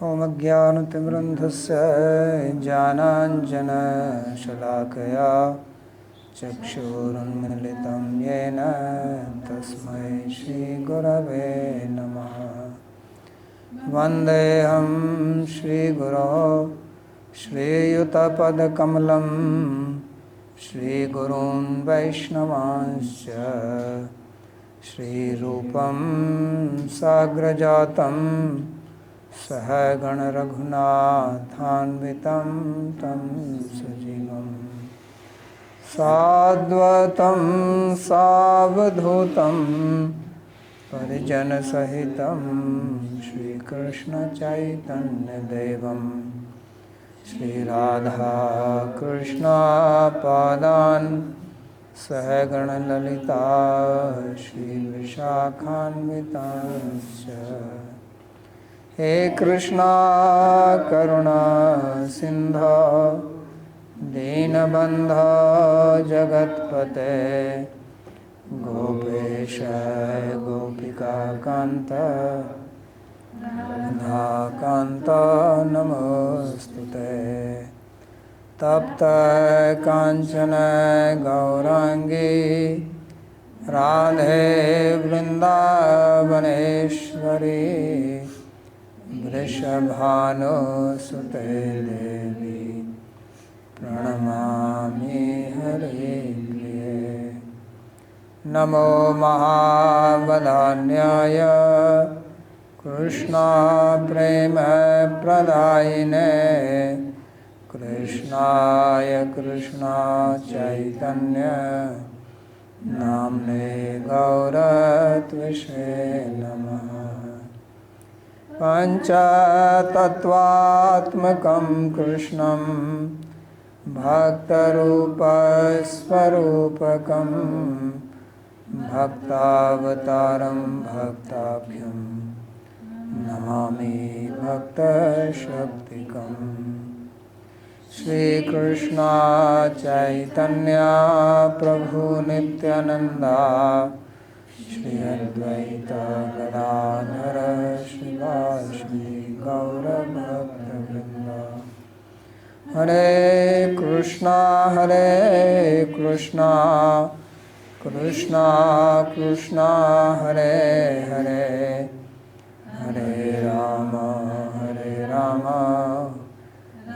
ओमज्ञानतिमिरन्धस्य ज्ञानाञ्जनशलाकया चक्षुरुन्मीलितं येन तस्मै श्रीगुरवे नमः। वन्देऽहं श्रीगुरो श्रीयुतपदकमलं श्रीगुरून् वैष्णवांश्च श्रीरूपं साग्रजातं सहगणरघुनाथान्वितं तं सजीवं साद्वतं सावधूतं परिजनसहितं श्रीकृष्णचैतन्यदेवं श्रीराधाकृष्णपादान् सहगणललिता श्रीविशाखान्वितांश्च। हे कृष्णा करुणा सिन्धो दीनबन्धो जगत्पते गोपेश गोपिकान्त राधाकान्त नमोस्तुते। तप्त काञ्चन गौरांगी राधे वृन्दावनेश्वरी वृषभानुसुते देवी प्रणमामि हरिप्रिये। नमो महावदान्याय कृष्णा प्रेम प्रदायिने कृष्णाय कृष्णा चैतन्य नाम्ने गौरत्विषे नमः। पञ्चतत्त्वात्मकं कृष्णं भक्तरूपस्वरूपकं भक्तावतारं भक्ताभ्यं नमामि भक्तशक्तिकम्। श्रीकृष्ण चैतन्य प्रभु नित्यानंदा श्री अद्वैत गदाधर श्रीवासदि गौरभक्तवृंद। हरे कृष्णा कृष्णा कृष्णा हरे हरे हरे राम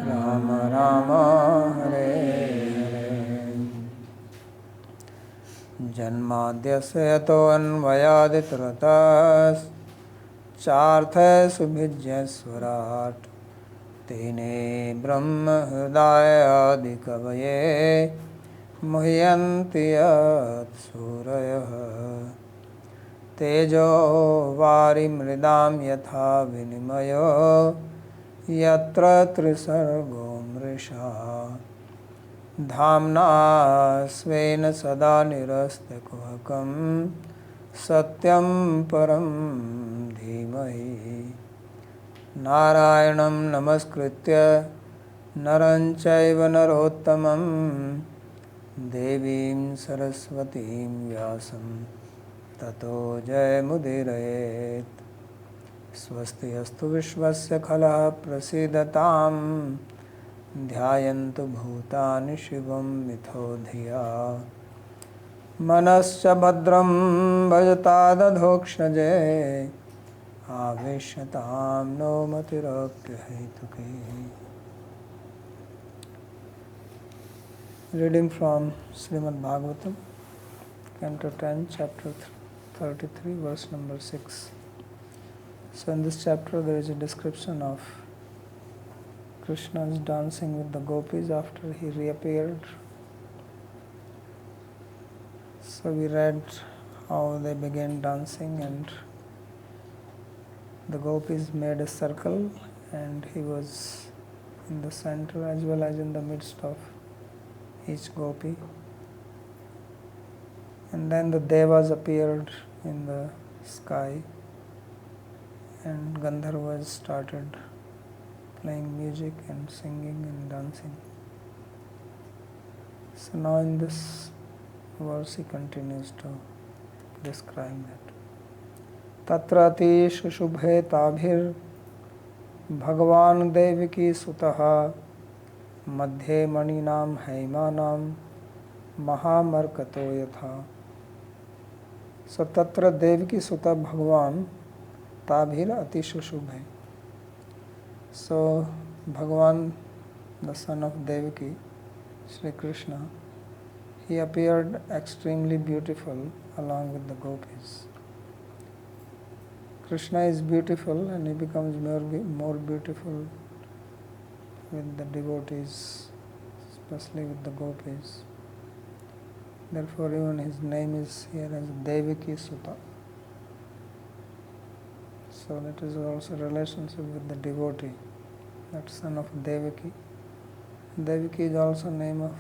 राम राम हरे हरे। जन्माद्यस्य यतोऽन्वयादितरतश्चार्थसुभिज्ञस्वराट् तेने ब्रह्महृदायादिकवये मुह्यन्ति यत्सूरयः। तेजो वारिमृदां यथा विनिमयो यत्र त्रिसर्गो मृषा धाम्ना स्वेन सदा निरस्तकुहकं सत्यं परं धीमहि। नारायणं नमस्कृत्य नरं चैव नरोत्तमं देवीं सरस्वतीं व्यासं ततो जयमुदीरयेत्। स्वस्ति अस्तु विश्वस्य खलः प्रसीदतां ध्यायन्तु भूतानि शिवं मिथो धिया। मनश्च भद्रं भजतादधोक्षजे आवेश्यतां no मतिरप्यहेतुके। Reading from Śrīmad-Bhāgavatam, Canto 10, Chapter 33, verse number 6. So in this chapter there is a description of Krishna's dancing with the gopis after he reappeared. So we read how they began dancing and the gopis made a circle and he was in the center as well as in the midst of each gopi. And then the devas appeared in the sky and Gandharvas started playing music and singing and dancing. So now in this verse he continues to describe that. Tatrati shubhe tabhir Bhagavan Devaki Sutaha Madhye Maninam Haimanam Mahamarkato Yatha. So Tatra Devaki Suta Bhagavan Tabhir Atishashubhe. So Bhagavan, the son of Devaki, Sri Krishna, he appeared extremely beautiful along with the gopis. Krishna is beautiful and he becomes more beautiful with the devotees, especially with the gopis. Therefore even his name is here as Devaki Suta. So that is also relationship with the devotee, that son of Devaki. Devaki is also name of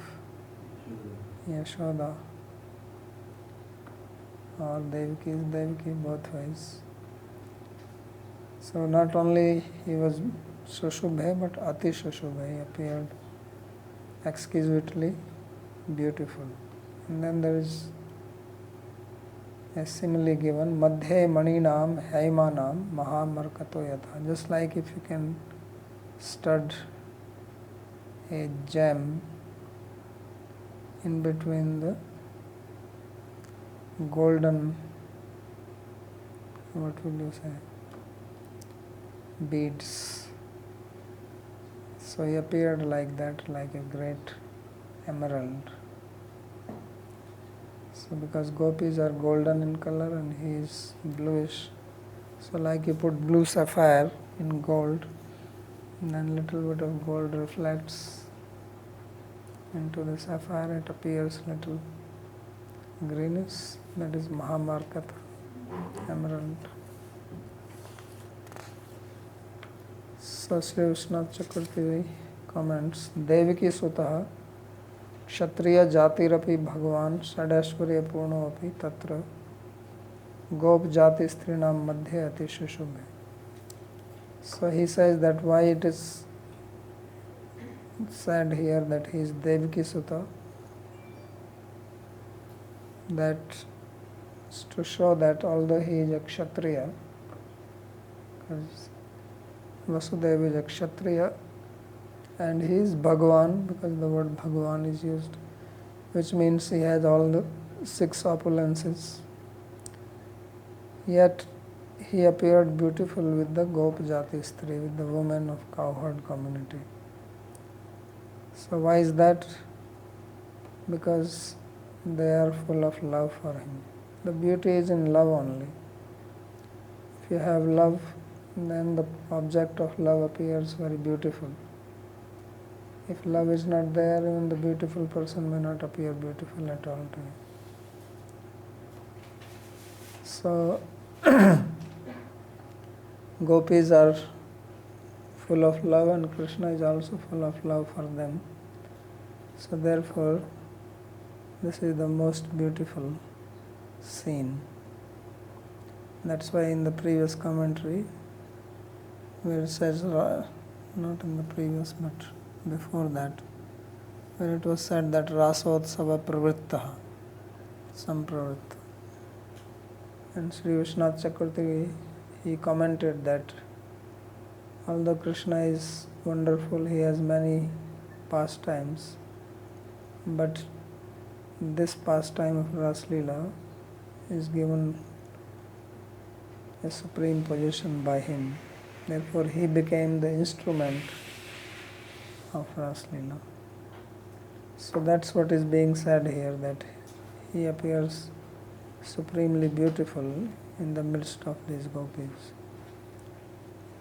Yashoda, or Devaki is Devaki, both ways. So not only he was Sushubhe, but Ati Sushubhe, he appeared exquisitely beautiful. And then there is a simile given, Madhye Maninam Haimanam Mahamarkato Yatha. Just like if you can stud a gem in between the golden, what will you say, beads. So he appeared like that, like a great emerald. So because gopis are golden in color and he is bluish, so like you put blue sapphire in gold, and then little bit of gold reflects into the sapphire, it appears little greenish, that is Mahamarkata, emerald. So Sri Vishnath Chakravarti comments, Devaki Sutaha Kshatriya Jatirapi Bhagavan Sadashwarya Purnoapi Tatra Gop Jati Strinam Madhye Atishashubhe. So he says that why it is said here that he is Devaki Sutta, that is to show that although he is a Kshatriya, because Vasudeva is a Kshatriya and he is Bhagavan, because the word Bhagavan is used, which means he has all the 6 opulences. Yet he appeared beautiful with the Gop Jati Stri, with the women of cowherd community. So why is that? Because they are full of love for him. The beauty is in love only. If you have love, then the object of love appears very beautiful. If love is not there, even the beautiful person may not appear beautiful at all to you. So gopis are full of love and Krishna is also full of love for them. So therefore, this is the most beautiful scene. That's why in the previous commentary, where it says, not in the previous but before that, where it was said that Rasotsava Pravrittaha, Sampravritta. And Sri Vishnath Chakravarti, he commented that although Krishna is wonderful, he has many pastimes, but this pastime of Rāsa-līlā is given a supreme position by him. Therefore, he became the instrument of Rāsa-līlā. So that's what is being said here, that he appears supremely beautiful in the midst of these gopis.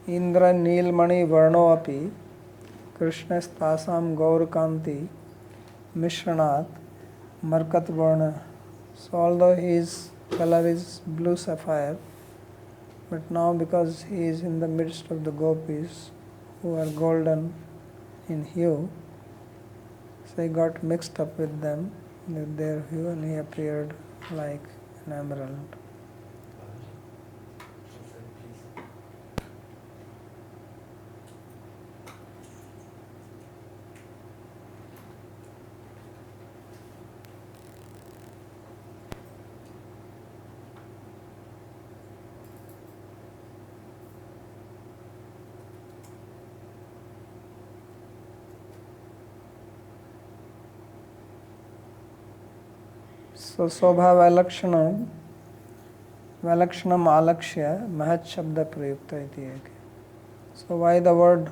Indra Nilmani Varno api Krishnas tasam Gaurakanti Mishranat Markat Varna. So although his color is blue sapphire, but now because he is in the midst of the gopis who are golden in hue, so he got mixed up with them, with their hue, and he appeared like an emerald. So Sobhava Valakshanam Alakshya Mahat Shabda Prayukta iti eke. So why the word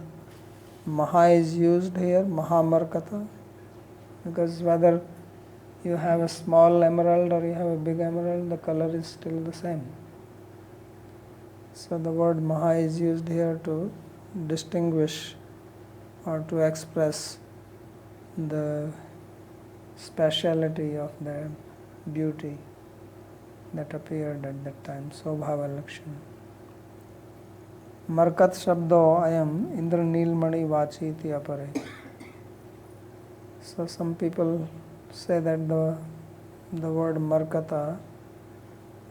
Maha is used here, Mahamarkata? Because whether you have a small emerald or you have a big emerald, the color is still the same. So the word Maha is used here to distinguish or to express the speciality of the beauty that appeared at that time. Sobhava Lakshana. Markat Shabdo Ayam Indra Nilmani Vachi iti apare. So some people say that the word Markata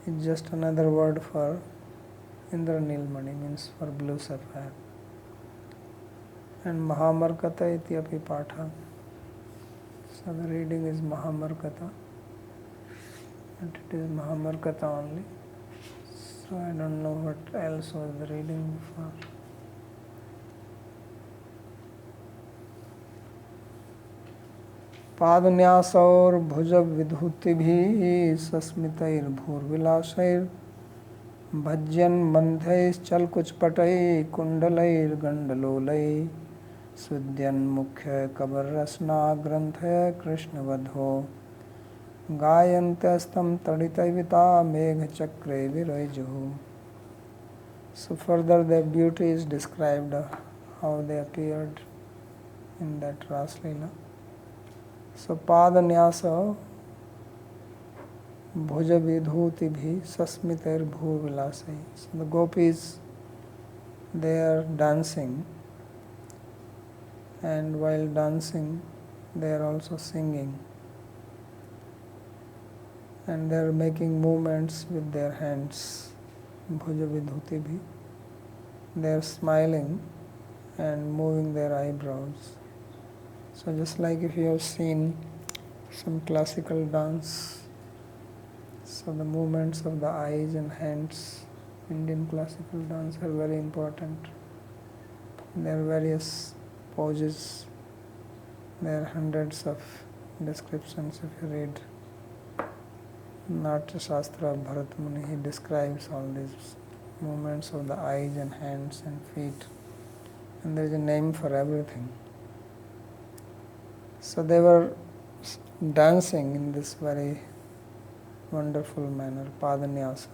is just another word for Indra Nilmani, means for blue sapphire. And Mahamarkata iti api patha. So the reading is Mahamarkata. And it is Mahamarkata only. So I don't know what else was the reading before. पादन्यासौर भुज विधुतिभिः सस्मितैर्भूर्विलासैर् भज्यन् मन्थैश्चलकुचपटैः कुण्डलैर्गण्डलोलैः सुद्यन् मुख्य कबररसनाग्रन्थय कृष्णवधो गायन्त्यस्तं तडितैविता मेघचक्रे विरैजुः. So further their beauty is described, how they appeared in that Rāsa-līlā. So Padanyasa Bhuja Vidhutibhi Sasmitair Bhuvilasai. So the gopis, they are dancing, and while dancing they are also singing, and they are making movements with their hands. Bhuja Vidhutibhi. They are smiling and moving their eyebrows. So just like if you have seen some classical dance, so the movements of the eyes and hands, Indian classical dance, are very important. There are various poses, there are hundreds of descriptions if you read Natya Shastra of Bharat Muni. He describes all these movements of the eyes and hands and feet, and there is a name for everything. So they were dancing in this very wonderful manner, Padanyasa.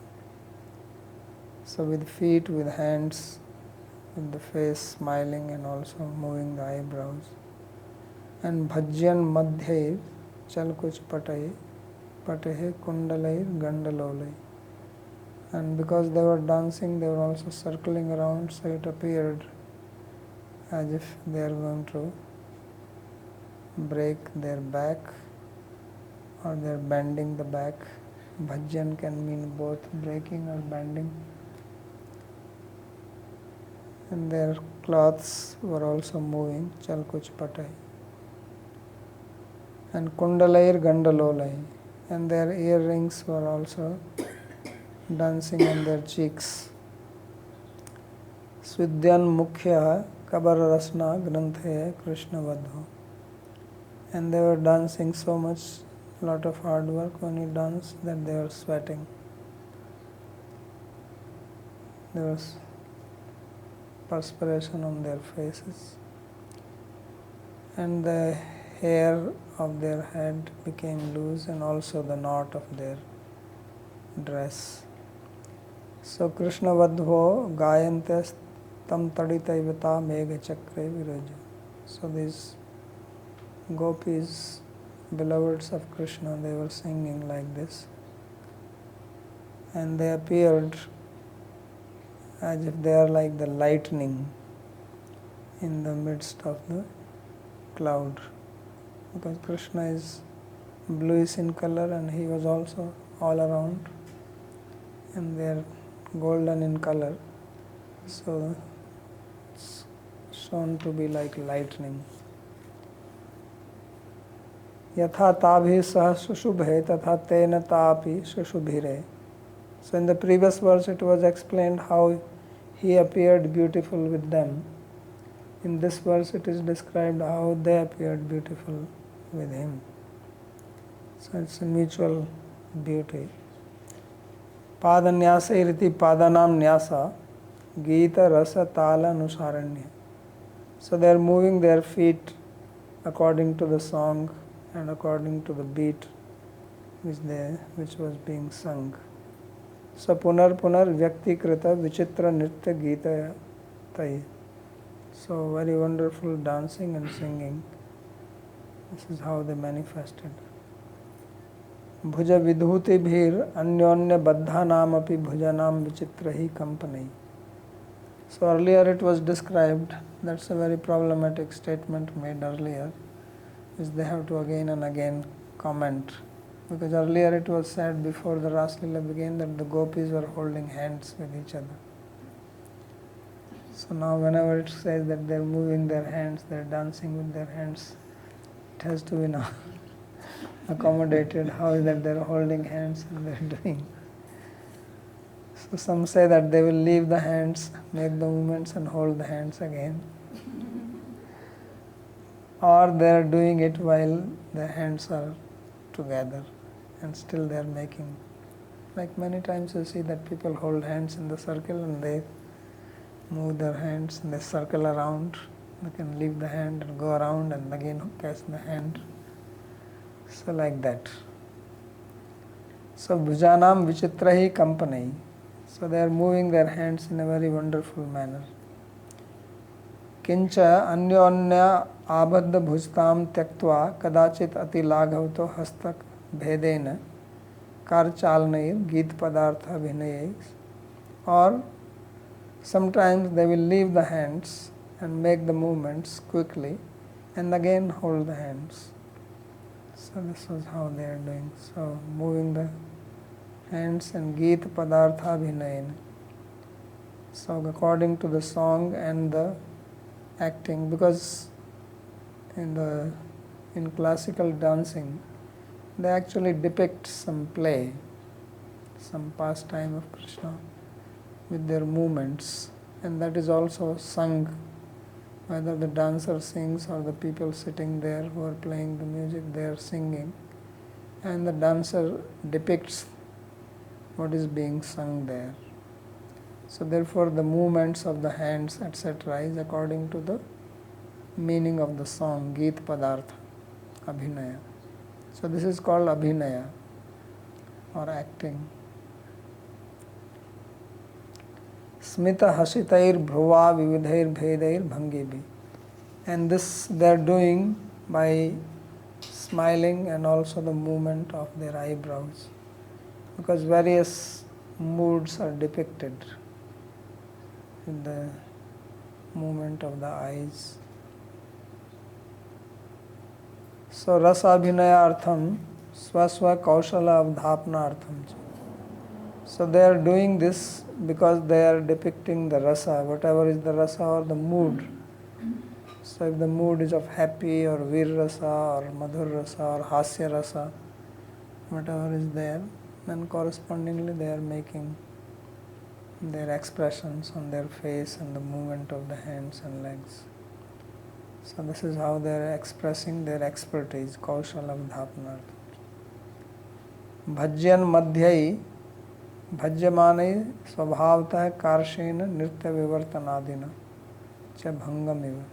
So with feet, with hands, with the face smiling and also moving the eyebrows. And Bhajyan Madhyair Chalkuch Patai Patehe Kundalair Gandalolai. And because they were dancing, they were also circling around, so it appeared as if they are going to break their back, or they are bending the back. Bhajyan can mean both breaking or bending. And their cloths were also moving, Chalkuch Patai. And Kundalair Gandalolai. And their earrings were also dancing on their cheeks. Svidyan Mukhya Kabararasna Granthaya Krishna Vadho. And they were dancing so much, lot of hard work when you dance, that they were sweating. There was perspiration on their faces. And the hair of their head became loose, and also the knot of their dress. So Krishna Vadho Gayantes Tam Taditaivata Megha Chakre Viraju. So these gopis, beloveds of Krishna, they were singing like this. And they appeared as if they are like the lightning in the midst of the cloud. Because Krishna is bluish in color and he was also all around, and they are golden in color. So it's shown to be like lightning. Yatha tabhi sah sushubhe tatha tena tapi sushubhire. So in the previous verse it was explained how he appeared beautiful with them. In this verse it is described how they appeared beautiful with him. So it's a mutual beauty. Padanyasa iriti padanam nyasa Gita rasa tala nusaranya. So they are moving their feet according to the song and according to the beat which was being sung. So punar vyakti krita vichitra nritya gita tai. So very wonderful dancing and singing. This is how they manifested. Bhuja vidhuti bhir anyonya baddhanam api bhujanam vichitrahi kampanai. So earlier it was described, that's a very problematic statement made earlier, which they have to again and again comment. Because earlier it was said before the Rāsa-līlā began that the gopis were holding hands with each other. So now whenever it says that they are moving their hands, they are dancing with their hands, it has to be now accommodated. How is that they are holding hands and they are doing? So some say that they will leave the hands, make the movements and hold the hands again. Or they are doing it while the hands are together and still they are making. Like many times you see that people hold hands in the circle and they move their hands and they circle around. They can leave the hand and go around and again catch the hand. So like that. So bhujanam vichitrahi kampanai. So they are moving their hands in a very wonderful manner. Kincha anyonya abadda bhujtam tyaktva kadachit ati laghavto hastak bhedena karchalnair geet padartha bhinayais. Or sometimes they will leave the hands and make the movements quickly and again hold the hands. So this was how they are doing. So moving the hands and geet padartha bhinayena. So according to the song and the acting, because in classical dancing they actually depict some play, some pastime of Krishna with their movements, and that is also sung, whether the dancer sings or the people sitting there who are playing the music, they are singing, and the dancer depicts what is being sung there. So therefore the movements of the hands etc. is according to the meaning of the song, Geet Padartha, Abhinaya. So this is called Abhinaya or acting. Smita hasitair bhruva vividhair bhedair bhangibi. And this they are doing by smiling and also the movement of their eyebrows, because various moods are depicted in the movement of the eyes. So rasa abhinaya artham swaswa kaushala avdhapna artham. So they are doing this because they are depicting the rasa, whatever is the rasa or the mood. So if the mood is of happy or vir rasa or madhur rasa or hasya rasa, whatever is there, then correspondingly they are making their expressions on their face and the movement of the hands and legs. So this is how they are expressing their expertise, kaushala avdhapna. Bhajyan madhyai bhajyamanai svabhavtah karshena nritya vivartanadina cha bhangamiva.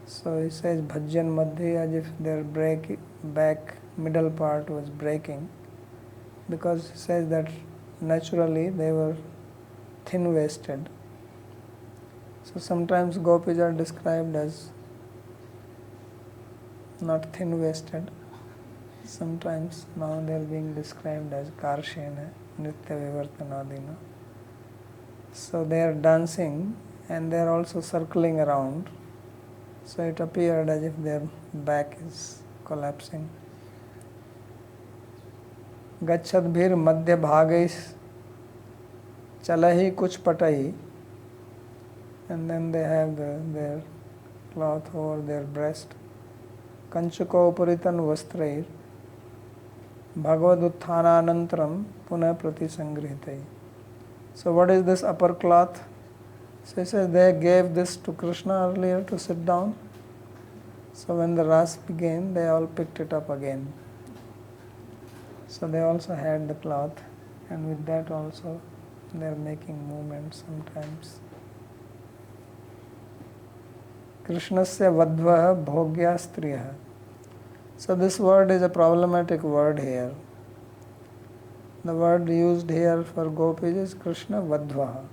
So he says bhajyan madhya, as if their back middle part was breaking, because he says that naturally they were thin-waisted. So sometimes gopis are described as not thin-waisted. Sometimes now they are being described as karshena, nritya vivartanadina. So they are dancing and they are also circling around. So it appeared as if their back is collapsing. Gachadbhir madhya bhagais chalahi kuch patai. And then they have their cloth over their breast. Kanchuko uparitan vastrair bhagavad utthānānantram punah pratisangrihtai. So what is this upper cloth? So he says they gave this to Krishna earlier to sit down. So when the Ras began, they all picked it up again. So they also had the cloth, and with that also they are making movements sometimes. Krishnasya vadva bhogya striya. So this word is a problematic word here. The word used here for gopis is Krishna vadva.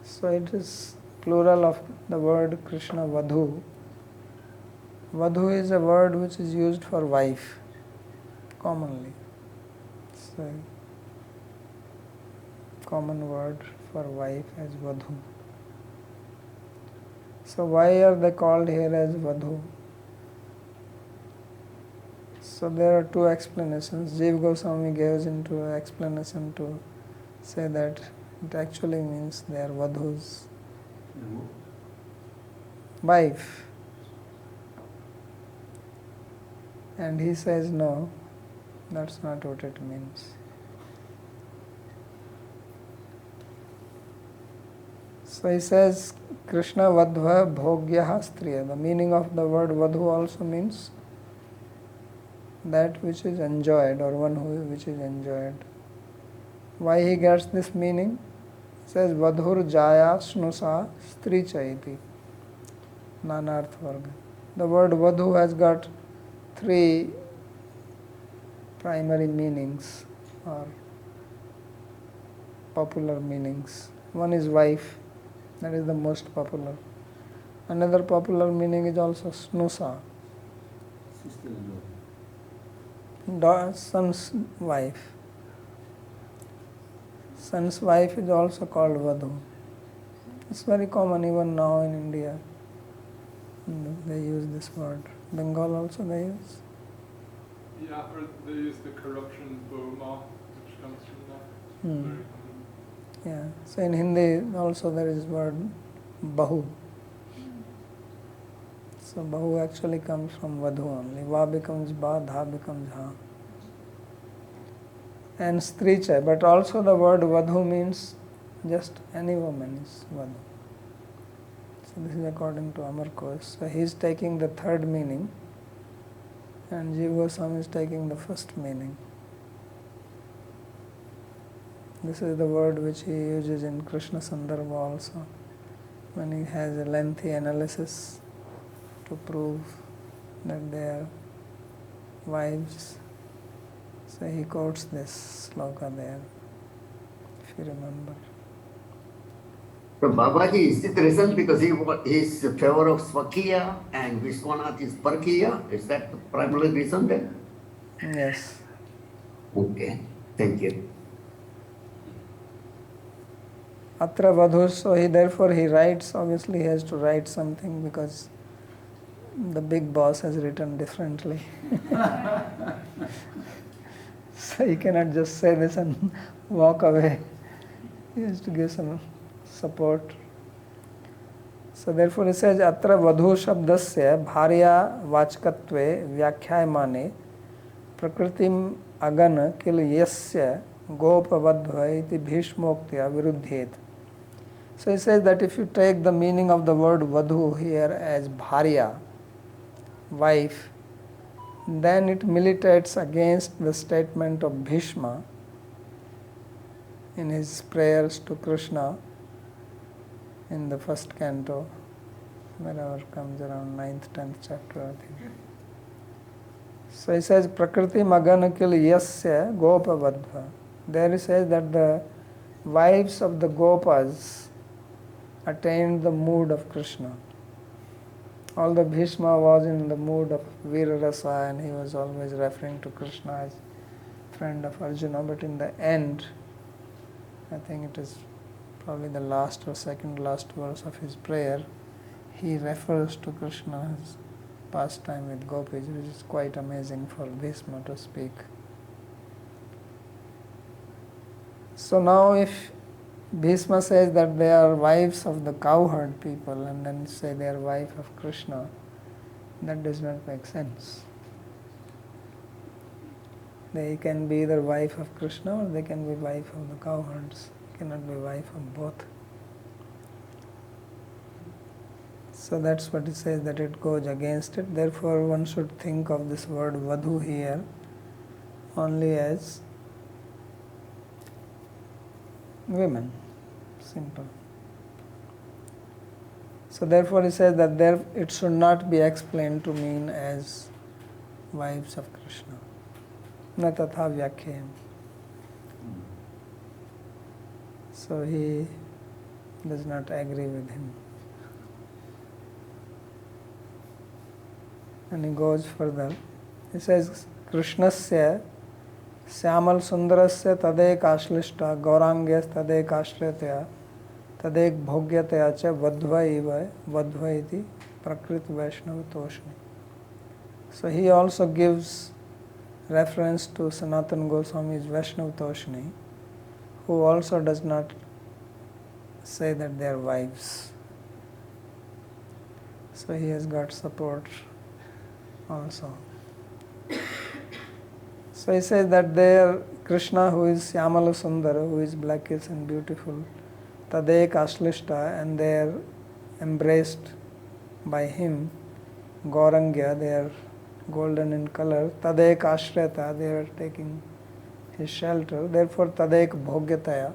So it is plural of the word Krishna vadhu. Vadhu is a word which is used for wife commonly. It's a common word for wife as vadhu. So why are they called here as vadhu? So there are two explanations. Jiva Goswami gives into explanation to say that it actually means they are vadhus. Wife. And he says no, that's not what it means. So he says Krishna vadva bhogyaha striya. The meaning of the word vadhu also means that which is enjoyed, or one which is enjoyed. Why he gets this meaning? He says vadhur jaya snusa stri chaiti nanarth varga. The word vadhu has got three primary meanings or popular meanings. One is wife, that is the most popular. Another popular meaning is also snusa, son's wife. Son's wife is also called vadhu. It's very common even now in India. They use this word. Bengal also they use. Yeah, or they use the corruption bhuma, which comes from that. Very common. Yeah. So in Hindi also there is word bahu. So bahu actually comes from vadhu only. Va becomes ba, dha becomes ha. And stricha, but also the word vadhu means just any woman is vadhu. So this is according to Amar Kosh. So he is taking the third meaning, and Jiva Goswami is taking the first meaning. This is the word which he uses in Krishna Sandarbha also, when he has a lengthy analysis to prove that they are wives. So he quotes this sloka there, if you remember. So Babaji, is it the reason because he is in favor of Swakiya and Vishwanath is Parkiya? Is that the primary reason then? Yes. Okay, thank you. Atra vadhu, so therefore he writes, obviously he has to write something because the big boss has written differently. So he cannot just say this and walk away. He has to give some support. So therefore he says, Atra vadhu shabdasya bharya vachkatve vyakhyayamane prakritim agana kil yasya gopa vadva iti bhishmoktya viruddhyet. So he says that if you take the meaning of the word vadhu here as bharya, wife, then it militates against the statement of Bhishma in his prayers to Krishna in the first canto, wherever comes around 9th, 10th chapter, I think. So he says, Prakriti magana kil yasya gopa vadva. There he says that the wives of the gopas attained the mood of Krishna. Although Bhishma was in the mood of Virarasa and he was always referring to Krishna as friend of Arjuna, but in the end, I think it is probably the last or second last verse of his prayer, he refers to Krishna's pastime with gopis, which is quite amazing for Bhishma to speak. So now if Bhishma says that they are wives of the cowherd people and then say they are wife of Krishna, that does not make sense. They can be either wife of Krishna or they can be wife of the cowherds. Cannot be wife of both. So that's what it says, that it goes against it. Therefore one should think of this word vadhu here only as women. Simple. So therefore he says that there it should not be explained to mean as wives of Krishna. Na tatha vyakhayam. So he does not agree with him. And he goes further. He says, Krishnasya Syamal Sundarasya Tadek Ashlishta Gaurangya Tadek Ashretaya Tadek Bhogyataya Cha Vadva Iva Vadva iti Prakrit Vaishnava Toshni. So he also gives reference to Sanatana Goswami's Vaishnava Toshni, who also does not say that they are wives. So he has got support also. So he says that there Krishna, who is Syamala Sundara, who is blackish and beautiful, Tadek Ashlishta, and they are embraced by him, Gaurangya, they are golden in color, Tadek Ashreta, they are taking his shelter, therefore Tadek Bhogyataya,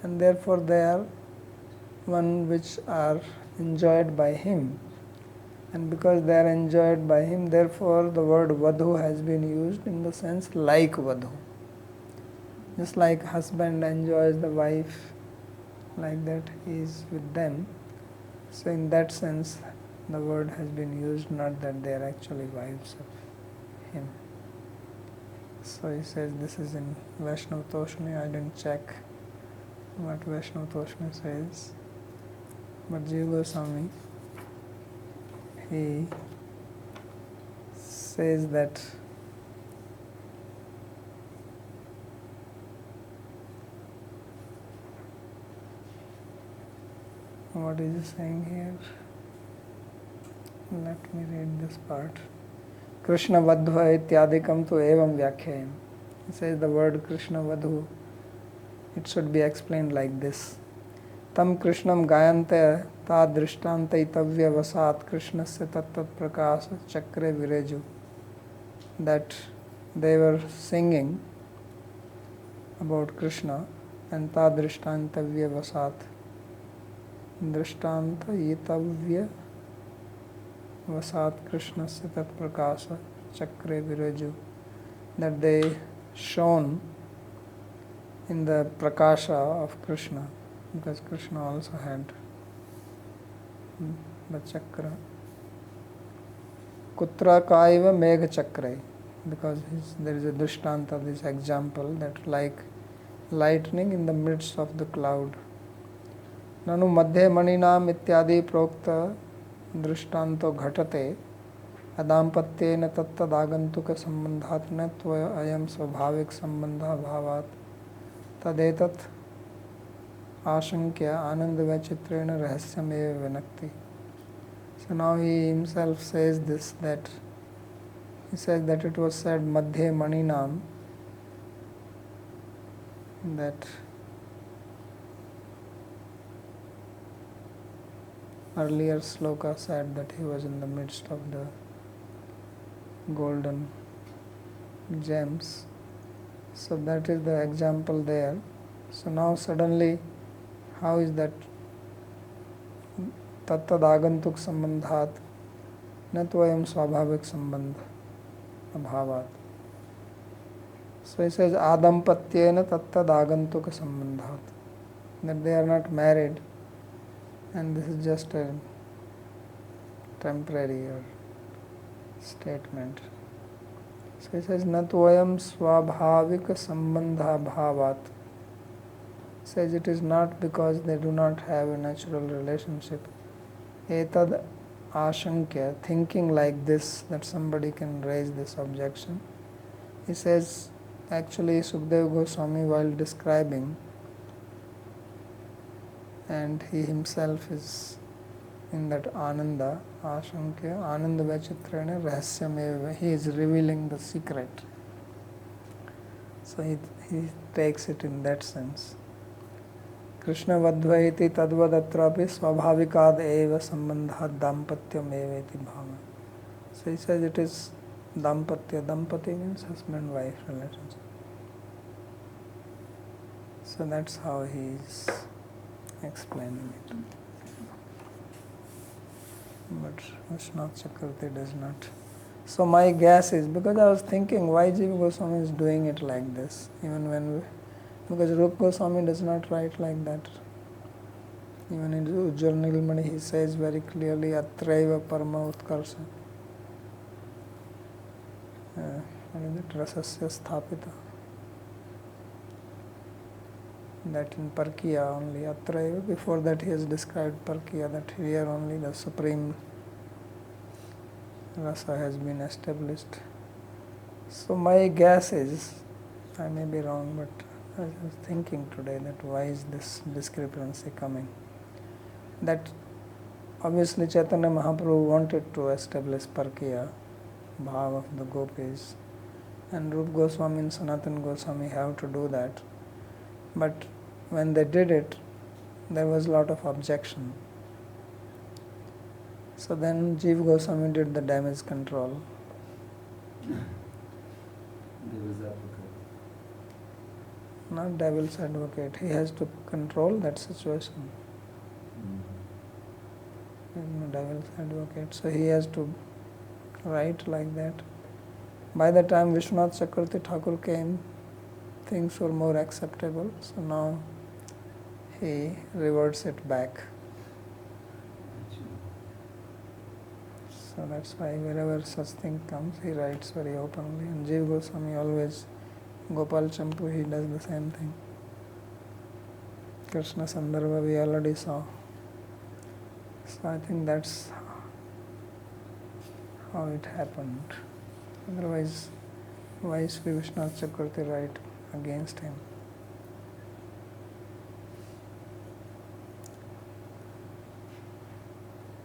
and therefore they are one which are enjoyed by him. And because they are enjoyed by him, therefore the word Vadhu has been used in the sense like Vadhu. Just like husband enjoys the wife, like that he is with them. So in that sense, the word has been used, not that they are actually wives of him. So he says this is in Vaishnava Toshni. I didn't check what Vaishnava Toshni says. But Jiva Goswami, he says that what is he saying here? Let me read this part. Krishna Vadhva ityadikam tu evam vyakhayam. He says the word Krishna Vadhu, it should be explained like this. Tam Krishnam gayante ta drishtantayitavya vasat Krishnasya tattat prakasa chakre vireju. That they were singing about Krishna and ta drishtantavya vasat. Drishtantayitavya vasat Krishnasya tat prakasa chakre vireju. That they shone in the prakasha of Krishna, because Krishna also had the chakra. Kutra kaiva megha chakra, because there is a drishtanta, this example, that like lightning in the midst of the cloud. Nanu madhye maninam ityadi prokta drishtanto ghatate adampatyena tattadagantuka sambandhat natvaya ayam svabhavik sambandha bhavat tadetat ashankya anandavachitrena rahasyameva vinakti. So now he himself says this, that he says that it was said madhye maninam, that earlier sloka said that he was in the midst of the golden gems. So that is the example there. So now suddenly, how is that tattadagantuk sambandhat natvayam swabhavik sambandha abhavat. So he says adampatyena tattadagantuka sambandhat, that they are not married and this is just a temporary statement. So he says natvayam swabhavika sambandha bhavat. Says it is not because they do not have a natural relationship. Etad ashankya, thinking like this, that somebody can raise this objection. He says, actually Sukadeva Goswami, while describing, and he himself is in that ananda, ashankya, ananda vachitrena rahasyameva, he is revealing the secret. So he takes it in that sense. Krishna vadva iti tadvadatrapi swabhavikad eva sambandhat dampatyam eva iti bhava. So he says it is Dampati means husband-wife relationship. So that's how he is explaining it. But Vishwanath Chakravarti does not. So my guess is, because I was thinking why Jiva Goswami is doing it like this, because Rupa Goswami does not write like that. Even in Ujjwal Nilmani he says very clearly, Atraiva Parama Utkarsha. What is it? Rasasya Sthapita. That in Parkiya only, Atraiva. Before that he has described Parkiya, that here only the supreme rasa has been established. So my guess is, I may be wrong, but I was thinking today that why is this discrepancy coming? That obviously Chaitanya Mahaprabhu wanted to establish Parkiya, Bhav of the Gopis, and Rupa Goswami and Sanatana Goswami have to do that. But when they did it, there was a lot of objection. So then Jiva Goswami did the damage control. Devil's advocate. Not devil's advocate. He has to control that situation. No devil's advocate. So he has to write like that. By the time Vishwanath Chakravarti Thakur came, things were more acceptable. So now he reverts it back. So that's why wherever such thing comes, he writes very openly. And Jiva Goswami always, Gopal Champu, he does the same thing. Krishna Sandarbha we already saw. So I think that's how it happened. Otherwise, why Sri Vishwanath Chakravarti write against him?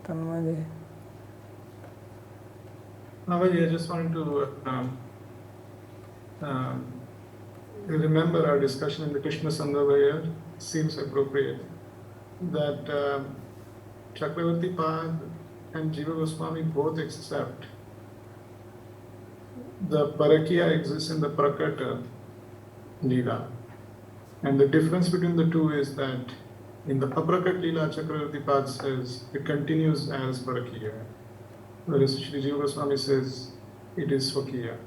Tanmaji. Navaji, I just wanted to remember our discussion in the Krishna Sandarbha here. Seems appropriate that Chakravarti Pad and Jiva Goswami both accept the Parakya exists in the Prakata Leela. And the difference between the two is that in the Aprakat Leela, Chakravarti Pad says it continues as Parakya, whereas Shri Jiva Goswami says it is Swakya.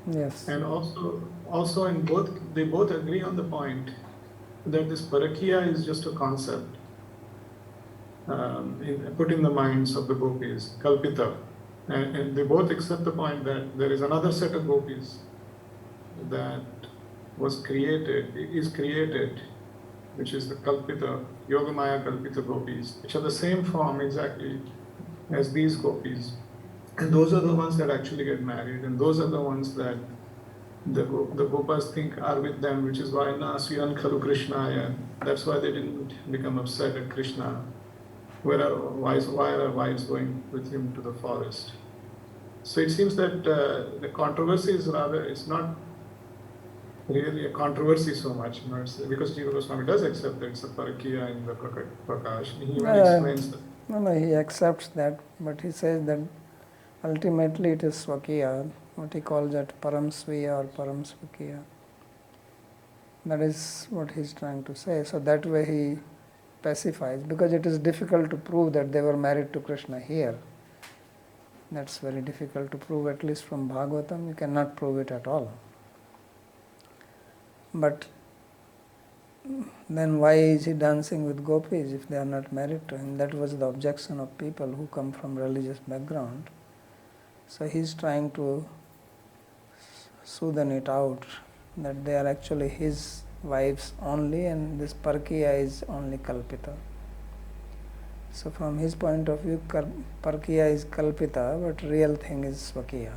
Yes. And also in both, they both agree on the point that this Parakya is just a concept put in the minds of the gopis, Kalpita. And they both accept the point that there is another set of gopis that is created, which is the Kalpita, Yogamaya Kalpita gopis, which are the same form exactly as these gopis. And those are the ones that actually get married, and those are the ones that the Gopas think are with them, which is why Nasyan Khalu Krishnaya. That's why they didn't become upset at Krishna. Why are our wives going with him to the forest? So it seems that the controversy is it's not really a controversy so much, because Jiva Goswami does accept that it's a Parakya in the Prakash. He even explains that. No, he accepts that, but he says that ultimately it is Swakya, what he calls that Param Sviya or Param Swakya. That is what he's trying to say. So that way he pacifies, because it is difficult to prove that they were married to Krishna here. That's very difficult to prove, at least from Bhāgavatam. You cannot prove it at all. But then why is he dancing with gopis if they are not married to him? That was the objection of people who come from religious background. So he's trying to soothen it out, that they are actually his wives only, and this Parkiya is only Kalpita. So from his point of view, Parkiya is Kalpita, but real thing is Swakya.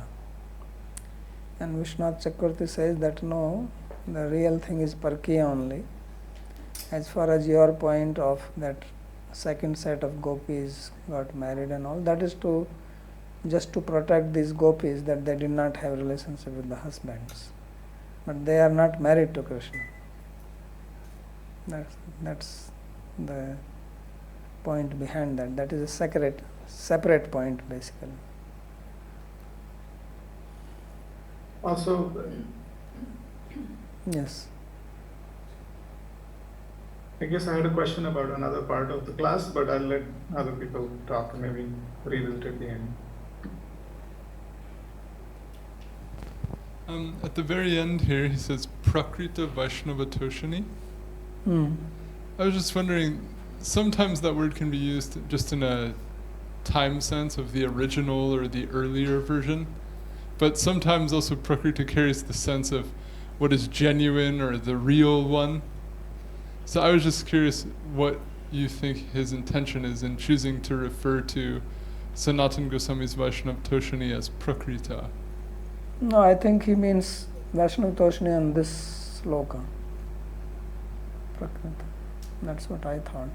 And Vishwanath Chakravarti says that no, the real thing is Parkiya only. As far as your point of that second set of gopis got married and all, that is just to protect these gopis, that they did not have relationship with the husbands. But they are not married to Krishna. That's the point behind that. That is a separate point basically. Also, Yes. I guess I had a question about another part of the class, but I'll let other people talk and maybe revisit at the end. At the very end here, he says Prakrita Vaishnava Toshini. I was just wondering, sometimes that word can be used just in a time sense of the original or the earlier version, but sometimes also Prakrita carries the sense of what is genuine or the real one. So I was just curious what you think his intention is in choosing to refer to Sanatana Goswami's Vaishnava Toshini as Prakrita. No, I think he means Vaishnava Toshini on this sloka. Prakrita. That's what I thought.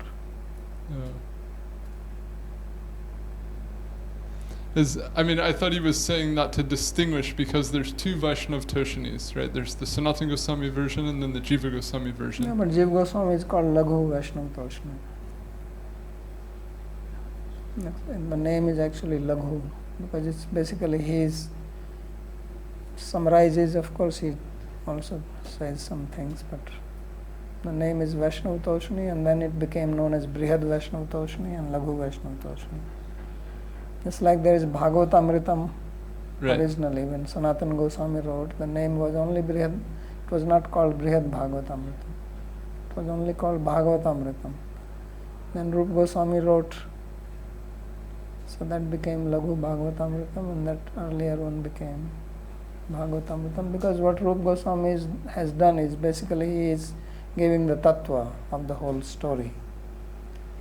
I thought he was saying that to distinguish because there's two Vaishnava Toshinis, right? There's the Sanatana Goswami version and then the Jiva Goswami version. Yeah, but Jiva Goswami is called Laghu Vaishnava Toshini. And the name is actually Laghu because it's basically his summarizes, of course he also says some things, but the name is Vaishnava Toshini and then it became known as Brihad Vaishnava Toshini and Laghu Vaishnava Toshini. Just like there is Bhāgavatam Right. originally, when Sanatana Goswami wrote, the name was only Brihad, it was not called Brihad Bhāgavatam. It was only called Bhāgavatamritam. Then Rupa Goswami wrote, so that became Laghu Bhāgavatamritam and that earlier one became Bhāgavatamritam, because what Rupa Goswami has done is basically he is giving the tattva of the whole story.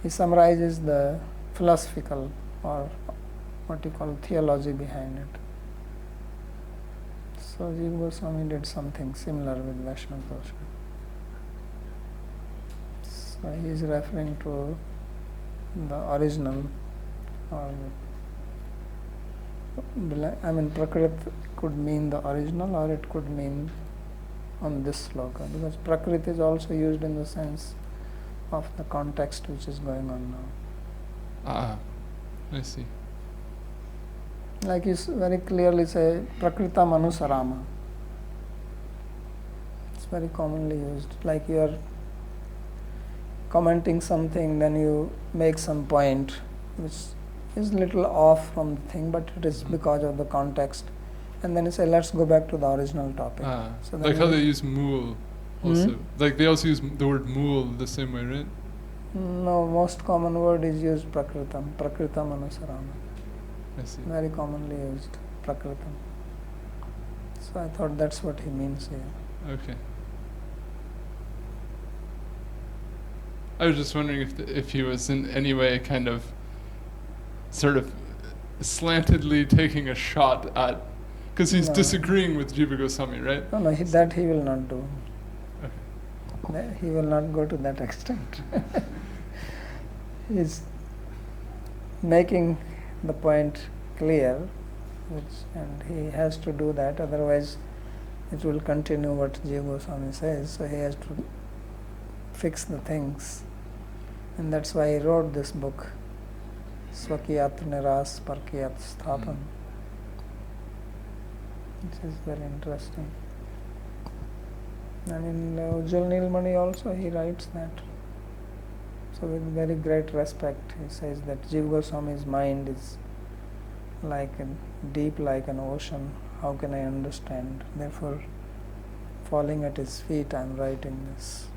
He summarizes the philosophical or what you call theology behind it. So Jiva Goswami did something similar with Vaishnava Toshini. So he is referring to the original, or Prakrit could mean the original or it could mean on this sloka, because Prakrit is also used in the sense of the context which is going on now. I see. Like you very clearly say, Prakritam Anusarama. It's very commonly used. Like you are commenting something, then you make some point which is little off from the thing, but it is because of the context. And then you say, let's go back to the original topic. So like how they use mool also. Like they also use the word mool the same way, right? No, most common word is used Prakritam. Prakritam Anusarama. I see. Very commonly used, Prakritam. So I thought that's what he means here. Okay. I was just wondering if he was in any way kind of sort of slantedly taking a shot at, because he's disagreeing with Jiva Goswami, right? No, that he will not do. Okay. He will not go to that extent. He's making the point clear, and he has to do that, otherwise it will continue what Jiva Goswami says, so he has to fix the things. And that's why he wrote this book, Swakiyat Niras Parkiyat Sthapan, which is very interesting. And in Ujjwal Nilmani also he writes that. So with very great respect he says that Jiva Goswami's mind is deep like an ocean. How can I understand? Therefore, falling at his feet, I am writing this.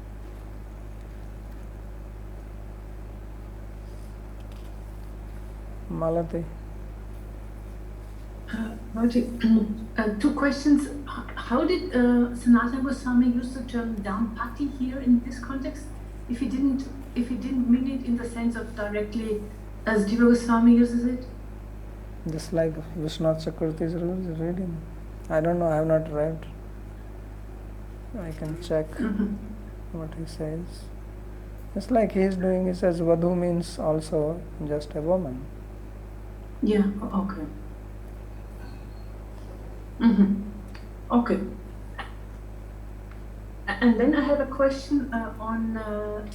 Malati. Two questions. How did Sanatana Goswami use the term Dampati here in this context? If he didn't mean it in the sense of directly as Jiva Goswami uses it? Just like Vishwanath Chakravarti's reading. I don't know, I have not read. I can check what he says. Just like he is doing, he says Vadhu means also just a woman. Yeah, okay. Okay. And then I have a question on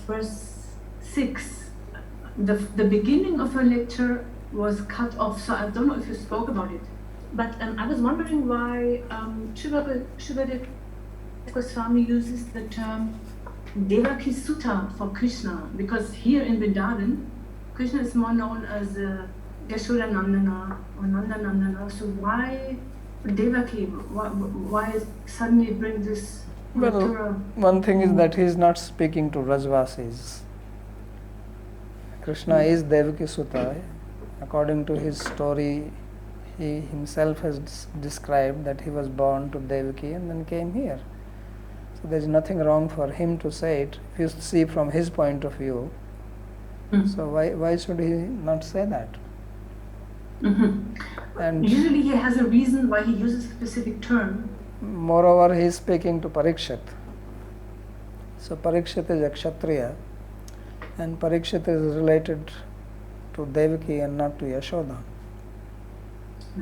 verse 6. The beginning of her lecture was cut off, so I don't know if you spoke about it. But I was wondering why Shivadeva Goswami uses the term Devaki Sutta for Krishna, because here in Vrindavan, Krishna is more known as Yashoda Nandana or Nanda Nandana. So why Devaki? Why suddenly bring this Well, Mathura? one thing is that he is not speaking to Rajvasis. Krishna is Devaki Sutta. According to his story, he himself has described that he was born to Devaki and then came here. So there is nothing wrong for him to say it if you see from his point of view. So why should he not say that? And Usually he has a reason why he uses a specific term. moreover, he is speaking to Parikshit. So Parikshit is a Kshatriya, and Parikshit is related to Devaki and not to Yashoda,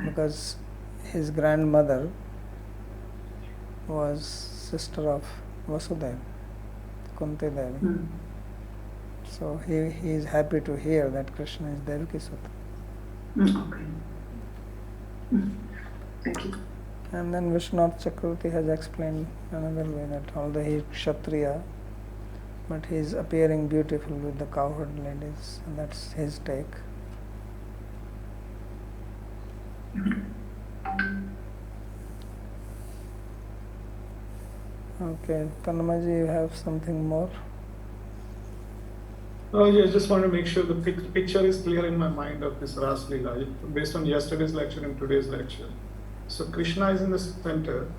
because his grandmother was sister of Vasudeva, Kunti Devi. So he is happy to hear that Krishna is Devaki Sutta. Okay. Thank you. And then Vishwanath Chakravarti has explained another way that although he is Kshatriya, but he is appearing beautiful with the cowherd ladies, and that's his take. Okay, Tanmaji, you have something more? Oh, yeah, I just want to make sure the picture is clear in my mind of this Rāsa-līlā, based on yesterday's lecture and today's lecture. So Krishna is in the center,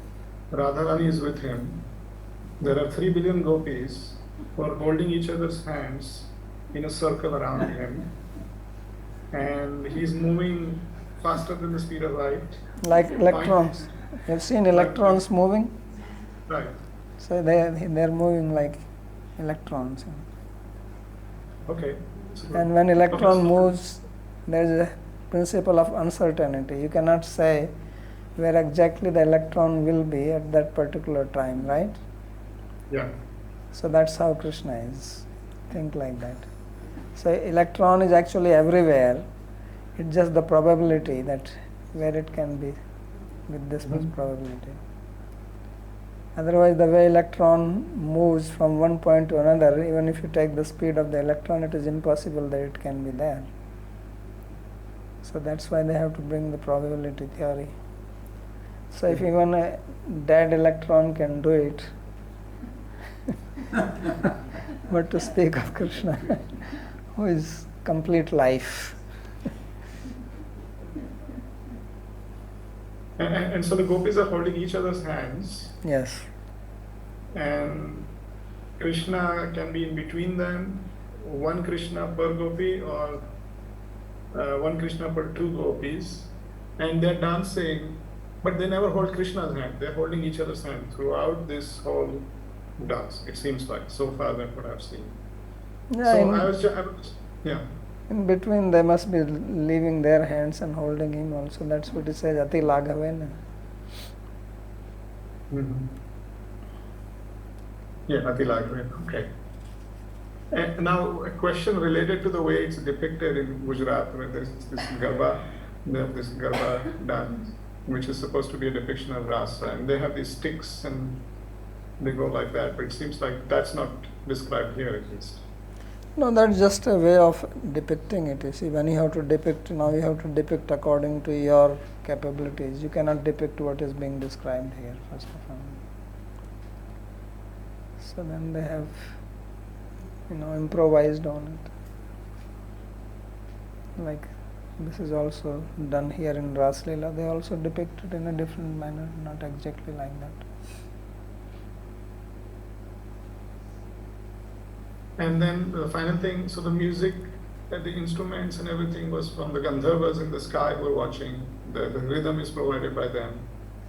Radharani is with him. There are 3 billion gopis who are holding each other's hands in a circle around him. And he's moving faster than the speed of light. Like electrons. You've seen electrons moving? Right. So they're moving like electrons. Okay. So And when electron moves, there is a principle of uncertainty. You cannot say where exactly the electron will be at that particular time, right? Yeah. So that's how Krishna is. Think like that. So electron is actually everywhere. It's just the probability that where it can be with this much probability. Otherwise, the way electron moves from one point to another, even if you take the speed of the electron, it is impossible that it can be there. So that's why they have to bring the probability theory. So if even a dead electron can do it, but to speak of Krishna, who is complete life. And so the gopis are holding each other's hands. Yes. And Krishna can be in between them, one Krishna per gopi or one Krishna per 2 gopis, and they're dancing, but they never hold Krishna's hand. They're holding each other's hand throughout this whole dance, it seems like, so far than what I've seen. Yeah, So I was yeah. in between they must be leaving their hands and holding him also. That's what it says, Ati Laghavena. Mm-hmm. Yeah, Ati Laghavena, okay. And now a question related to the way it's depicted in Gujarat, where there's this Garba dance, which is supposed to be a depiction of Rasa, and they have these sticks and they go like that, but it seems like that's not described here at least. No, that's just a way of depicting it. You see, when you have to depict, now you have to depict according to your capabilities. You cannot depict what is being described here, first of all. So then they have, improvised on it. Like this is also done here in Rāsa-līlā. They also depict it in a different manner, not exactly like that. And then the final thing, so the music, the instruments and everything was from the Gandharvas in the sky who were watching. The rhythm is provided by them.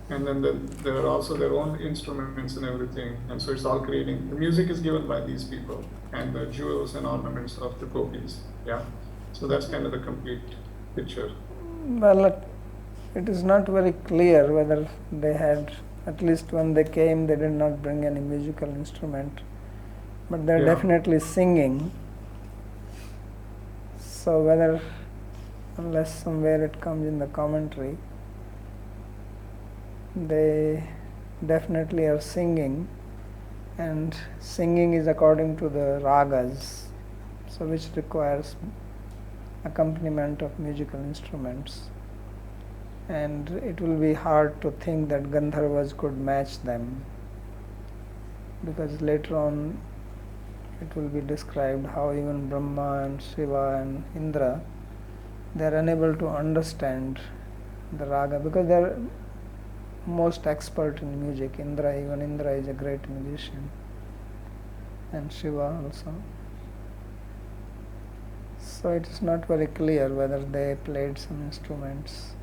And then there are also their own instruments and everything. And so it's all creating, the music is given by these people and the jewels and ornaments of the gopis. Yeah. So that's kind of the complete picture. Well, it is not very clear whether they had, at least when they came, they did not bring any musical instrument. But they're definitely singing. So whether, unless somewhere it comes in the commentary, they definitely are singing, and singing is according to the ragas, so which requires accompaniment of musical instruments, and it will be hard to think that Gandharvas could match them, because later on it will be described how even Brahma and Shiva and Indra, they are unable to understand the raga because they are most expert in music. Even Indra is a great musician, and Shiva also. So it is not very clear whether they played some instruments.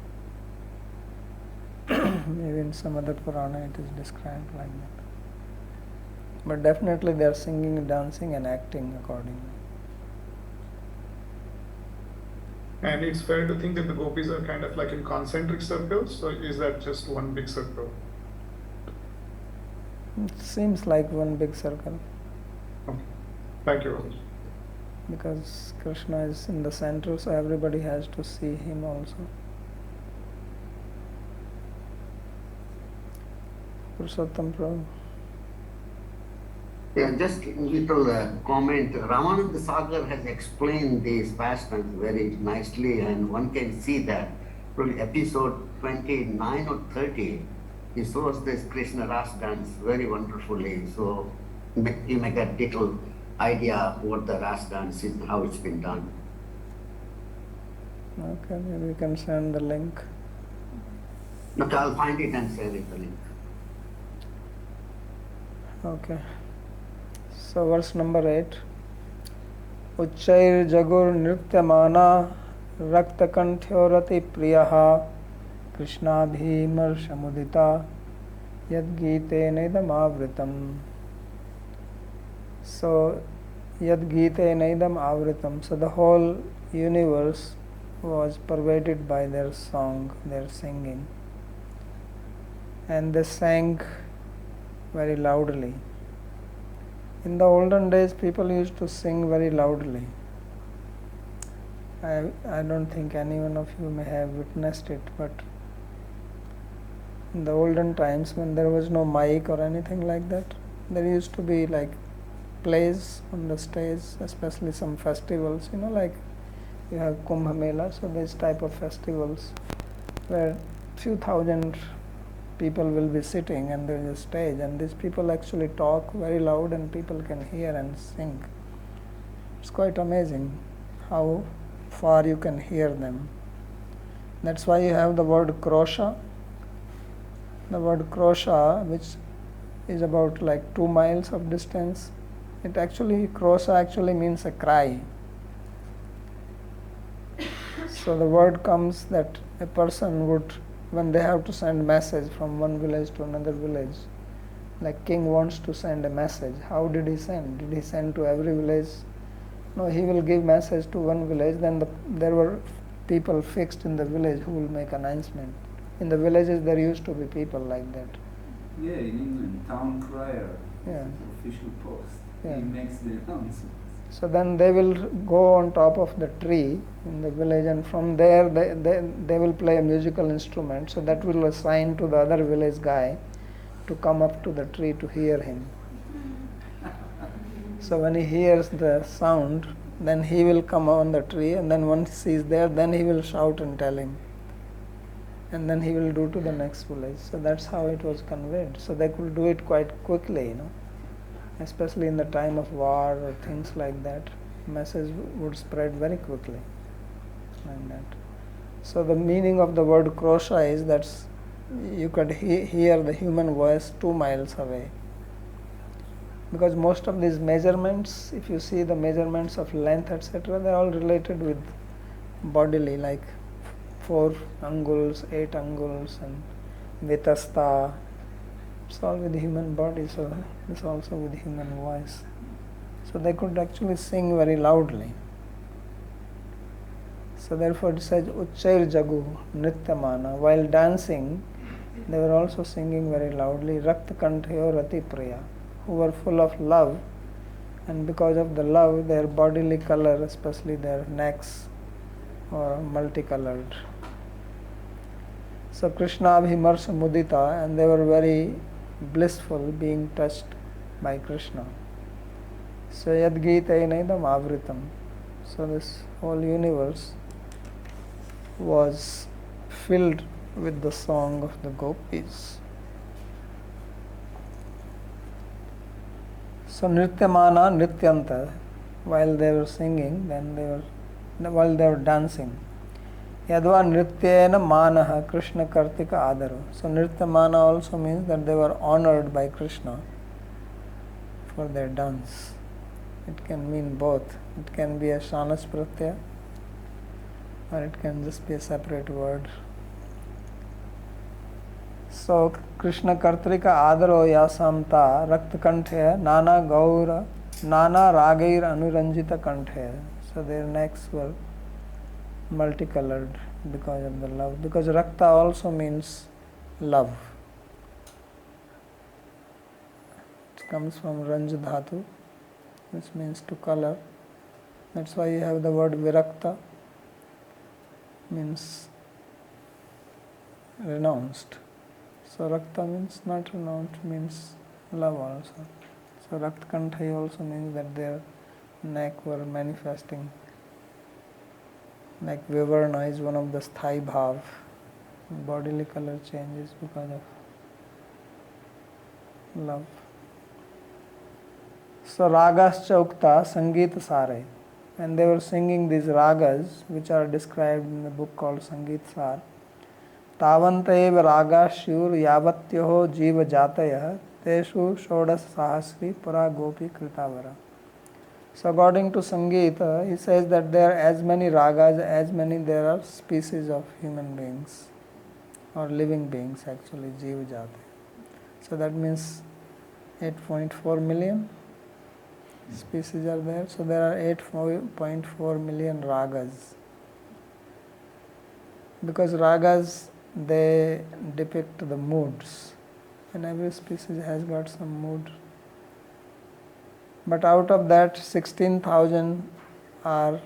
Maybe in some other Purana it is described like that. But definitely they are singing, dancing and acting accordingly. And it's fair to think that the gopis are kind of like in concentric circles, so is that just one big circle? It seems like one big circle. Okay. Thank you, Raj. Because Krishna is in the center, so everybody has to see him also. Purushottam Prabhu. Yeah, just a little comment. Ramananda Sagar has explained these pastimes very nicely, and one can see that from episode 29 or 30, he shows this Krishna Ras dance very wonderfully. So you may get little idea what the Ras dance is and how it's been done. Okay, maybe we can send the link. Okay, I'll find it and share it the link. Okay. So verse number 8. Uchchair jagur nrityamana raktakantyorati priyaha Krishna bhimarshamudita yadgite naidam avritam. So yadgite naidam avritam. So the whole universe was pervaded by their song, their singing. And they sang very loudly. In the olden days, people used to sing very loudly. I don't think any one of you may have witnessed it, but in the olden times when there was no mic or anything like that, there used to be like plays on the stage, especially some festivals, like you have Kumbh Mela, so this type of festivals where few thousand people will be sitting and there is a stage, and these people actually talk very loud and people can hear and sing. It's quite amazing how far you can hear them. That's why you have the word krosha. The word krosha, which is about like 2 miles of distance, krosha actually means a cry. So the word comes that a person would, when they have to send message from one village to another village, like king wants to send a message, how did he send? Did he send to every village? No, he will give message to one village, then there were people fixed in the village who will make announcement. In the villages there used to be people like that. Yeah, in England, town crier, Yeah. official post, Yeah. he makes the announcement. So then they will go on top of the tree in the village, and from there they will play a musical instrument, so that will assign to the other village guy to come up to the tree to hear him. So when he hears the sound, then he will come on the tree, and then once he is there, then he will shout and tell him. And then he will do to the next village. So that's how it was conveyed. So they could do it quite quickly, especially in the time of war or things like that. Message would spread very quickly like that. So the meaning of the word krosha is that you could hear the human voice 2 miles away. Because most of these measurements, if you see the measurements of length, etc., they are all related with bodily, like 4 anguls, 8 anguls, and vitasta. It's all with the human body, so it's also with human voice. So they could actually sing very loudly. So therefore it says Uchchair Jagu Nrityamana. While dancing, they were also singing very loudly, Raktakanthayo Rati Priya, who were full of love, and because of the love, their bodily color, especially their necks, were multicolored. So Krishna abhimarsha mudita, and they were very blissful being touched by Krishna. So yad gītena idam avritam. So this whole universe was filled with the song of the gopis. So nrityamana nrityanta, while they were singing, while they were dancing. Yadva nrityena manaha Krishna kartika adaro. So nrityamana also means that they were honored by Krishna for their dance. It can mean both. It can be a shanas pratyaya, or it can just be a separate word. So Krishna kartrika adaro yasamta rakta kanthe nana gaura nana ragair anuranjita kanthe. So their necks were multicolored because of the love. Because rakta also means love. It comes from ranj dhatu, which means to color. That's why you have the word virakta, means renounced. So rakta means not renounced, means love also. So raktkantha also means that their neck were manifesting. Like vivarna is one of the sthai bhav. Bodily color changes because of love. So ragascha ukta sangeeta sare. And they were singing these ragas, which are described in the book called Sangeet Sar. Tavantaeva ragashyur yavatyoho jiva jataya teshu shodas sahasri para gopi kritavara. So according to Sangeeta, he says that there are as many ragas as many there are species of human beings, or living beings actually, jiva jataya. So that means 8.4 million species are there. So there are 8.4 million ragas. Because ragas, they depict the moods, and every species has got some mood. But out of that, 16,000 are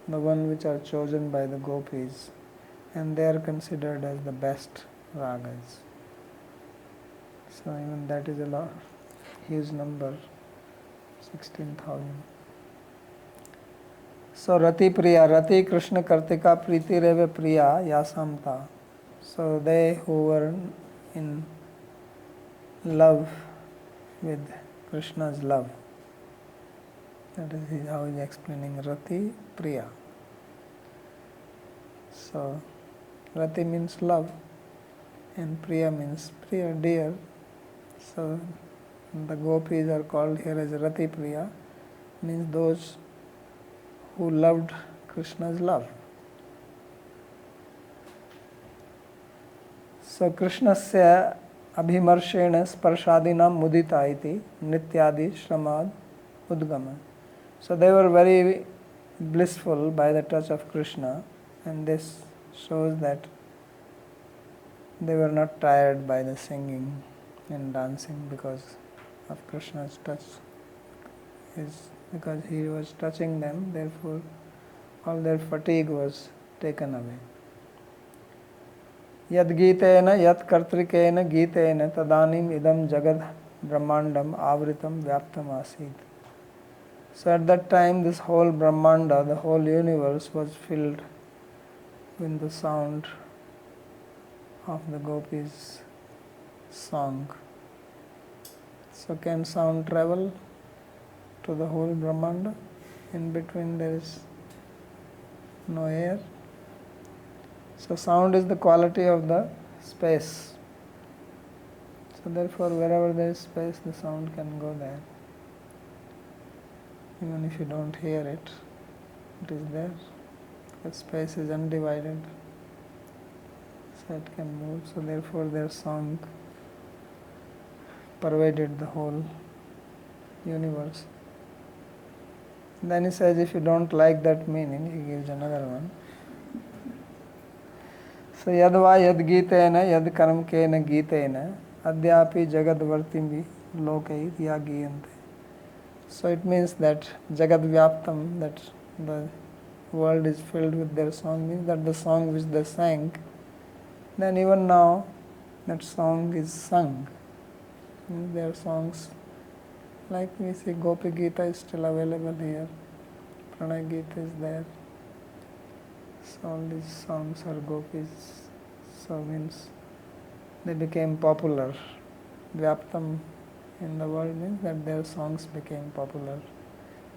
the ones which are chosen by the gopis, and they are considered as the best ragas. So even that is a huge number, 16,000. So Rati Priya, Rati Krishna Kartika Priti Reve Priya Yasamta. So they who were in love with Krishna's love. That is how he is explaining Rati Priya. So Rati means love, and Priya means Priya, dear. So the gopis are called here as Rati Priya, means those who loved Krishna's love. So Krishnasya abhimarshena sparshadinam mudita iti nityadi shramad udgama. So they were very blissful by the touch of Krishna, and this shows that they were not tired by the singing and dancing because of Krishna's touch. Because he was touching them, therefore all their fatigue was taken away. Yad gītena yad kartrikena gītena tadanim idam jagad brahmandam avritam vyaptam asid. So at that time this whole brahmanda, the whole universe was filled with the sound of the gopis' song. So can sound travel to the whole brahmanda? In between there is no air. So sound is the quality of the space. So therefore wherever there is space, the sound can go there. Even if you don't hear it, it is there. The space is undivided. So it can move. So therefore their song pervaded the whole universe. Then he says, if you don't like that meaning, he gives another one. So yadva yad gītena yad karamkena gītena adyapi jagadvartimi lokai yagiyante. So it means that jagad vyaptam, that the world is filled with their song, means that the song which they sang, then even now that song is sung. There are songs like we see Gopi Gita is still available here, Pranay Gita is there. So all these songs are gopis, so means they became popular. Vyaptam in the world means that their songs became popular.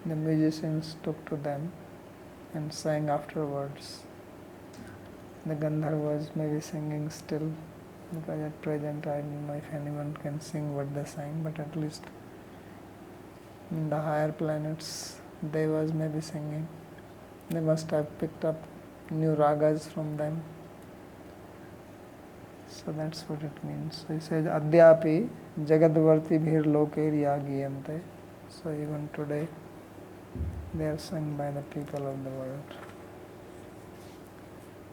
The musicians took to them and sang afterwards. The Gandharvas may be singing still, because at present I don't know if anyone can sing what they sang, but at least in the higher planets, Devas may be singing. They must have picked up new ragas from them. So that's what it means. So he says, Adyapi Jagadvarti Bhir Loker Yagiyante. So even today, they are sung by the people of the world.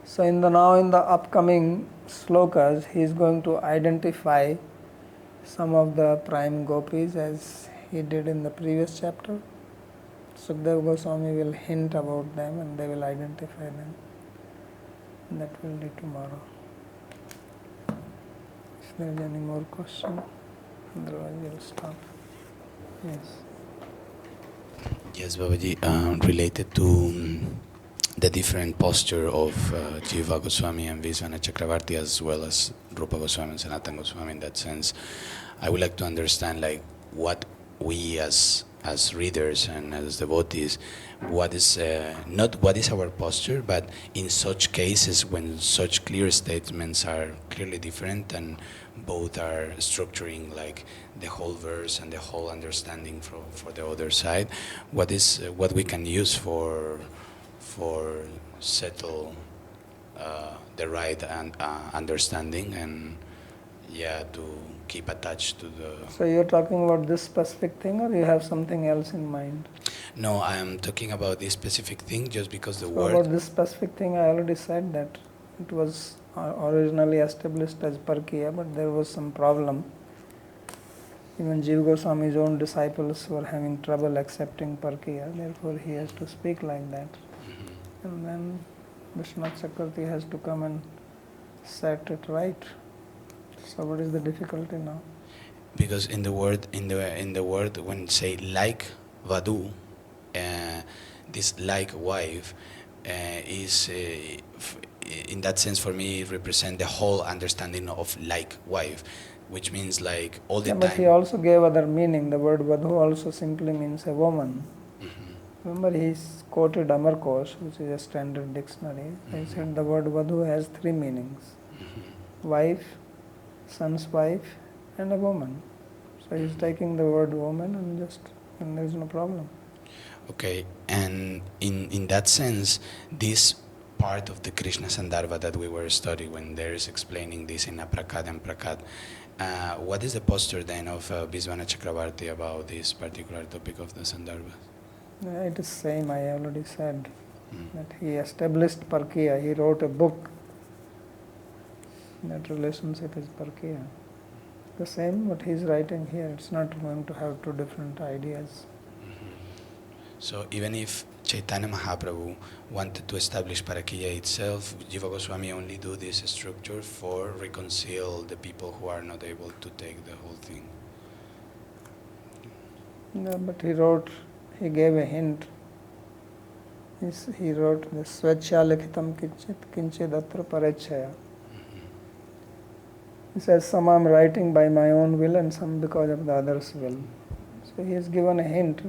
So in the upcoming slokas, he is going to identify some of the prime gopis as he did in the previous chapter. Sukadeva Goswami will hint about them and they will identify them. That will be tomorrow. If there is any more question, otherwise we will stop. Yes. Yes, Babaji, related to the different posture of Jiva Goswami and Vishwanath Chakravarti, as well as Rupa Goswami and Sanatana Goswami in that sense, I would like to understand what we as readers and as devotees, what is not what is our posture, but in such cases when such clear statements are clearly different and both are structuring the whole verse and the whole understanding for the other side, what we can use for settle the right understanding and to keep attached to the... So you're talking about this specific thing, or you have something else in mind? No, I am talking about this specific thing just because the word... About this specific thing, I already said that it was originally established as Parkiya, but there was some problem. Even Jiva Goswami's own disciples were having trouble accepting Parkiya, therefore he has to speak like that. Mm-hmm. And then Vishwanath Chakravarti has to come and set it right. So what is the difficulty now? Because in the word when say like vadu, this like wife is in that sense for me it represents the whole understanding of like wife, which means all the time. But he also gave other meaning. The word vadhu also simply means a woman. Mm-hmm. Remember he quoted Amarkosh, which is a standard dictionary. Mm-hmm. He said the word vadhu has three meanings. Mm-hmm. Wife, son's wife, and a woman. So he's taking the word woman and there's no problem. Okay, and in that sense, this part of the Krishna Sandarbha that we were studying when there is explaining this in Aprakad and Prakad, what is the posture then of Vishwanath Chakravarti about this particular topic of the Sandarbha? It is same, I already said, that he established Parkiya, he wrote a book. That relationship is Parkiya. The same what he is writing here, it's not going to have two different ideas. So even if Chaitanya Mahaprabhu wanted to establish Parakiya itself, Jiva Goswami only do this structure for reconcile the people who are not able to take the whole thing. No, but he gave a hint. He wrote the Svacha Likhitam Kinchid Atra Parechaya. He says some I am writing by my own will and some because of the others' will. So he has given a hint.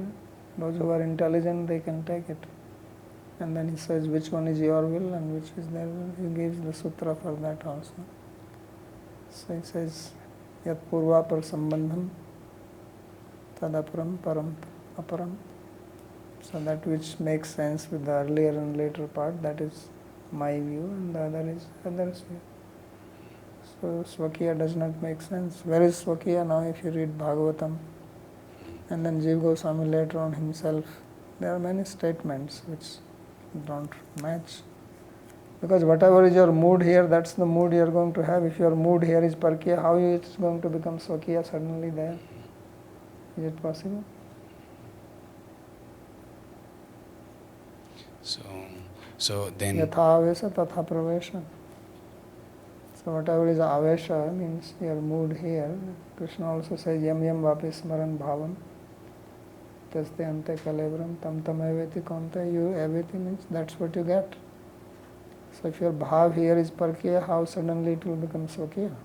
Those who are intelligent, they can take it. And then he says which one is your will and which is their will. He gives the sutra for that also. So he says, Yat purva par sambandham tadaparam param aparam. So that which makes sense with the earlier and later part, that is my view, and the other is others' view. So Swakiya does not make sense. Where is Swakiya now if you read Bhāgavatam? And then Jiva Goswami later on himself, there are many statements which don't match. Because whatever is your mood here, that's the mood you are going to have. If your mood here is Parkiya, how is it going to become Swakiya suddenly there? Is it possible? So then... Yatha avesa tatha pravesha. So whatever is avesha means your mood here. Krishna also says yam yam vapi smaran bhavam taste ante kalebram tam tam eveti konte. You eveti means that's what you get. So if your bhav here is parkiya, how suddenly it will become swakiya?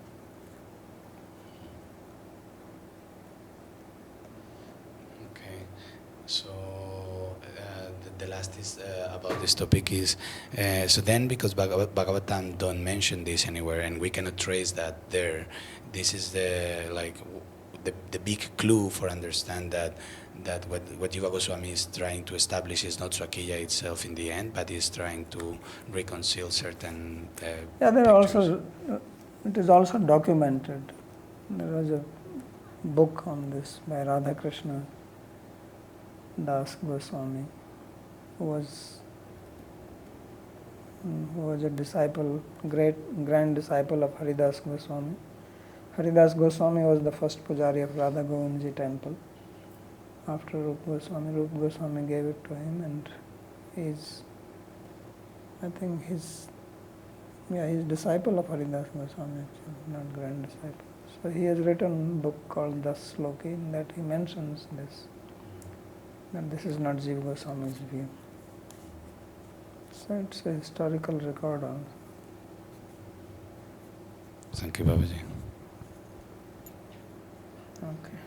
Okay, so the last is about this topic is so then because Bhagavatam don't mention this anywhere and we cannot trace that there. This is the the big clue for understand that what Jiva Goswami is trying to establish is not Swakiya itself in the end, but is trying to reconcile certain. Yeah, there are also it is also documented. There was a book on this by Radha Krishna Das Goswami, who was a disciple, grand disciple of Haridas Goswami. Haridas Goswami was the first pujari of Radha Govindji temple. After Rupa Goswami gave it to him, and he's disciple of Haridas Goswami, actually, not grand disciple. So he has written a book called Das Sloki, in that he mentions this, that this is not Jiva Goswami's view. So it's a historical record also. Thank you, Babaji. Okay.